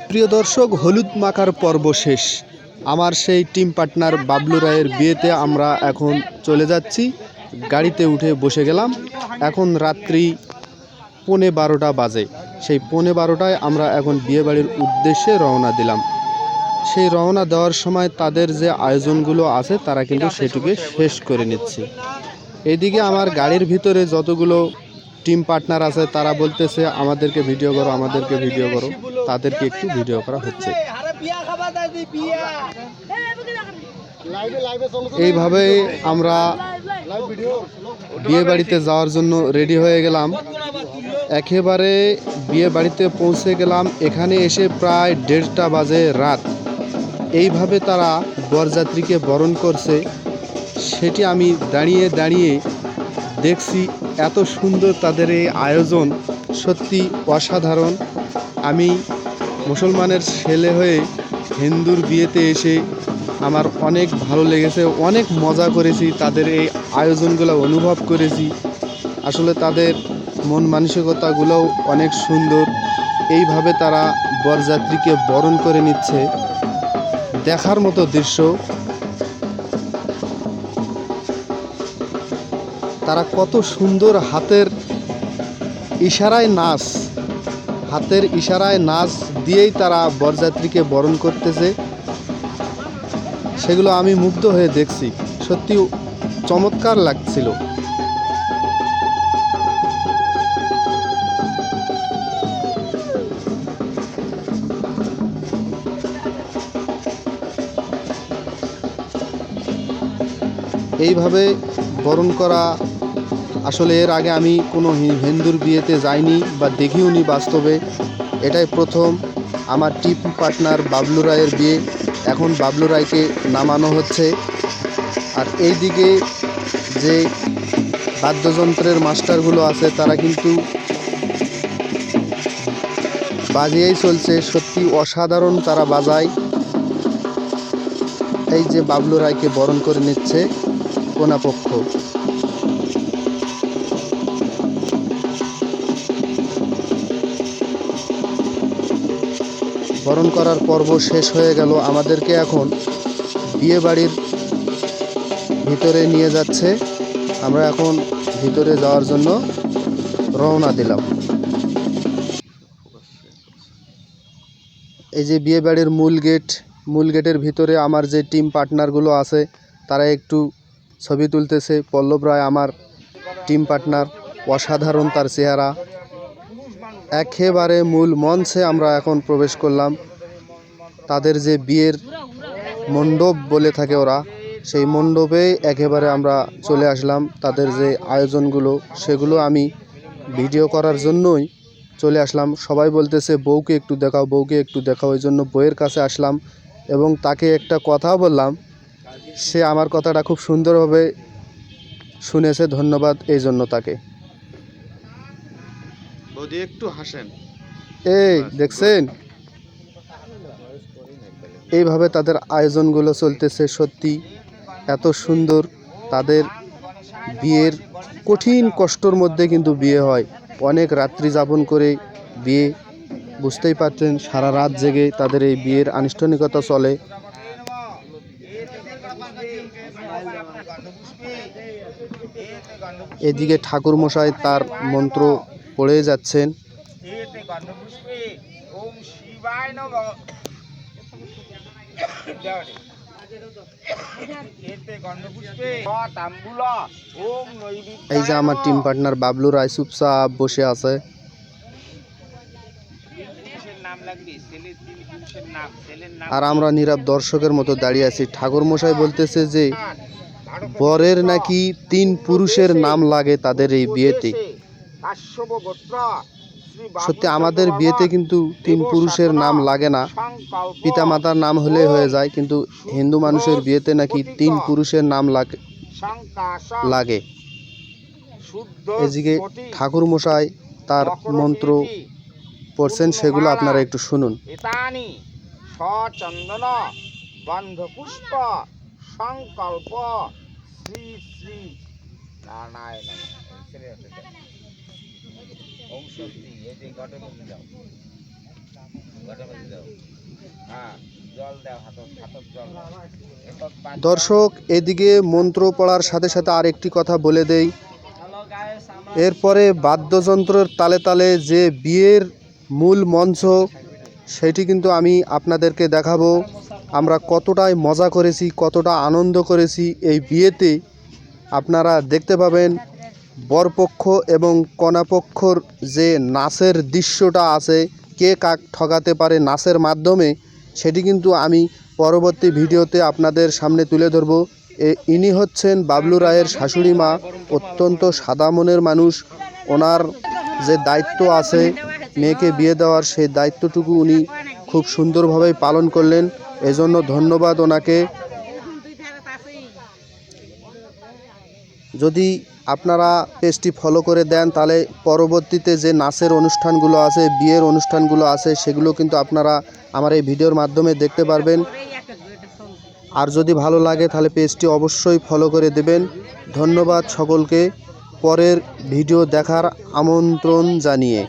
প্রিয় দর্শক, হলুদ মাখার পর্ব শেষ। আমার সেই টিম পার্টনার বাবলু রায়ের বিয়েতে আমরা এখন চলে যাচ্ছি। গাড়িতে উঠে বসে গেলাম। এখন রাত্রি 11:15 বাজে। সেই 11:15টায় আমরা এখন বিয়েবাড়ির উদ্দেশ্যে রওনা দিলাম। সেই রওনা দেওয়ার সময় তাদের যে আয়োজনগুলো আছে তারা কিন্তু সেটুকে শেষ করে নিচ্ছে। এদিকে আমার গাড়ির ভিতরে যতগুলো টিম পার্টনার আছে তারা বলতেছে আমাদেরকে ভিডিও করো, আমাদেরকে ভিডিও করো। তাদেরকে একটু ভিডিও করা হচ্ছে। এইভাবে আমরা বিয়ে বাড়িতে যাওয়ার জন্য রেডি হয়ে গেলাম। একেবারে বিয়ে বাড়িতে পৌঁছে গেলাম। এখানে এসে প্রায় 1:30 বাজে রাত। এইভাবে তারা বরযাত্রীকে বরণ করছে, সেটি আমি দাঁড়িয়ে দাঁড়িয়ে দেখছি। এত সুন্দর তাদের এই আয়োজন, সত্যি অসাধারণ। আমি মুসলমানের ছেলে হয়ে হিন্দুর বিয়েতে এসে আমার অনেক ভালো লেগেছে, অনেক মজা করেছি। তাদের এই আয়োজনগুলো অনুভব করেছি। আসলে তাদের মন মানসিকতাগুলোও অনেক সুন্দর। এইভাবে তারা বরযাত্রীকে বরণ করে নিচ্ছে, দেখার মতো দৃশ্য। তারা কত সুন্দর হাতের ইশারায় নাচ দিয়েই তারা বরযাত্রীকে বরণ করতেছে। সেগুলো আমি মুগ্ধ হয়ে দেখছি, সত্যি চমৎকার লাগছিল। এইভাবে বরণ করা, আসলে এর আগে আমি কোনো হিন্দুর বিয়েতে যাইনি বা দেখিওনি বাস্তবে। এটাই প্রথম আমার টিম পার্টনার বাবলু রায়ের বিয়ে। এখন বাবলু রায়কে নামানো হচ্ছে। আর এই দিকে যে বাদ্যযন্ত্রের মাস্টারগুলো আছে তারা কিন্তু বাজিয়েই চলছে, সত্যি অসাধারণ তারা বাজায়। এই যে বাবলু রায়কে বরণ করে নিচ্ছে কন্যাপক্ষ। বরণ করার পর্ব শেষ হয়ে গেল। আমাদেরকে এখন বিয়ে বাড়ির ভিতরে নিয়ে যাচ্ছে। আমরা এখন ভিতরে যাওয়ার জন্য রওনা দিলাম। এই যে বিয়ে বাড়ির মূল গেটের ভিতরে আমার যে টিম পার্টনারগুলো আছে তারা একটু ছবি তুলতেছে। পল্লব রায় আমার টিম পার্টনার, অসাধারণ তার চেহারা। একেবারে মূল মঞ্চে আমরা এখন প্রবেশ করলাম। তাদের যে বিয়ের মণ্ডপ বলে থাকে ওরা, সেই মণ্ডপে একেবারে আমরা চলে আসলাম। তাদের যে আয়োজনগুলো সেগুলো আমি ভিডিও করার জন্যই চলে আসলাম। সবাই বলতেছে বউকে একটু দেখাও, বউকে একটু দেখাও। ওই জন্য বউয়ের কাছে আসলাম এবং তাকে একটা কথা বললাম। সে আমার কথাটা খুব সুন্দরভাবে শুনেছে, ধন্যবাদ এই জন্য তাকে। বৌদি একটু হাসেন। এই দেখছেন, এইভাবে তাদের আয়োজনগুলো চলতেছে। সত্যি এত সুন্দর তাদের বিয়ের, কঠিন কষ্টর মধ্যে কিন্তু বিয়ে হয়। অনেক রাত্রি যাপন করে বিয়ে, বুঝতেই পারছেন, সারা রাত জেগে তাদের এই বিয়ের আনুষ্ঠানিকতা চলে। এদিকে ঠাকুর মশাই তার মন্ত্র পড়ে যাচ্ছেন। এই যে আমার টিম পার্টনার বাবলু রায় চুপচাপ বসে আছে। আর আমরা নীরব দর্শকের মতো দাঁড়িয়ে আছি। ঠাকুর মশাই বলতেছে যে বরের নাকি 3 পুরুষের নাম লাগে তাদের এই বিয়েতে। সত্যি আমাদের বিয়েতে কিন্তু 3 পুরুষের নাম লাগে না, পিতামাতার নাম হলে হয়ে যায়, কিন্তু হিন্দু মানুষের বিয়েতে নাকি 3 পুরুষের নাম লাগে। এদিকে ঠাকুর মশাই তার মন্ত্র পড়ছেন, সেগুলো আপনারা একটু শুনুন। চন্দন গন্ধ পুষ্প সংকল্প শ্রী শ্রী নারায়ণ ওম শক্তি। এই যে ঘটে যাও। হ্যাঁ জল দাও হাতত হাতত জল দাও এতত পাঁচ দর্শক, এদিকে মন্ত্র পড়ার সাথে সাথে আরেকটি কথা বলে দেই, এরপরে বাদ্যযন্ত্রের তালে তালে যে বিয়ের মূল মঞ্চ, সেটি কিন্তু আমি আপনাদেরকে দেখাবো। আমরা কতটাই মজা করেছি, কতটা আনন্দ করেছি এই বিয়েতে আপনারা দেখতে পাবেন। বরপক্ষ এবং কন্যাপক্ষর যে নাচের দৃশ্যটা আছে, কে কাক ঠকাতে পারে নাচের মাধ্যমে, সেটি কিন্তু আমি পরবর্তী ভিডিওতে আপনাদের সামনে তুলে ধরব। ইনি হচ্ছেন বাবলু রায়ের শাশুড়ি মা, অত্যন্ত সাদা মনের মানুষ। ওনার যে দায়িত্ব আছে মেয়েকে বিয়ে দেওয়ার, সেই দায়িত্বটুকু উনি খুব সুন্দরভাবে পালন করলেন, এজন্য ধন্যবাদ ওনাকে। যদি আপনারা পেজটি ফলো করে দেন, তাহলে পরবর্তীতে যে নাচের অনুষ্ঠানগুলো আছে, বিয়ের অনুষ্ঠানগুলো আছে, সেগুলো কিন্তু আপনারা আমার এই ভিডিওর মাধ্যমে দেখতে পারবেন। আর যদি ভালো লাগে তাহলে পেজটি অবশ্যই ফলো করে দেবেন। ধন্যবাদ সকলকে, পরের ভিডিও দেখার আমন্ত্রণ জানিয়ে।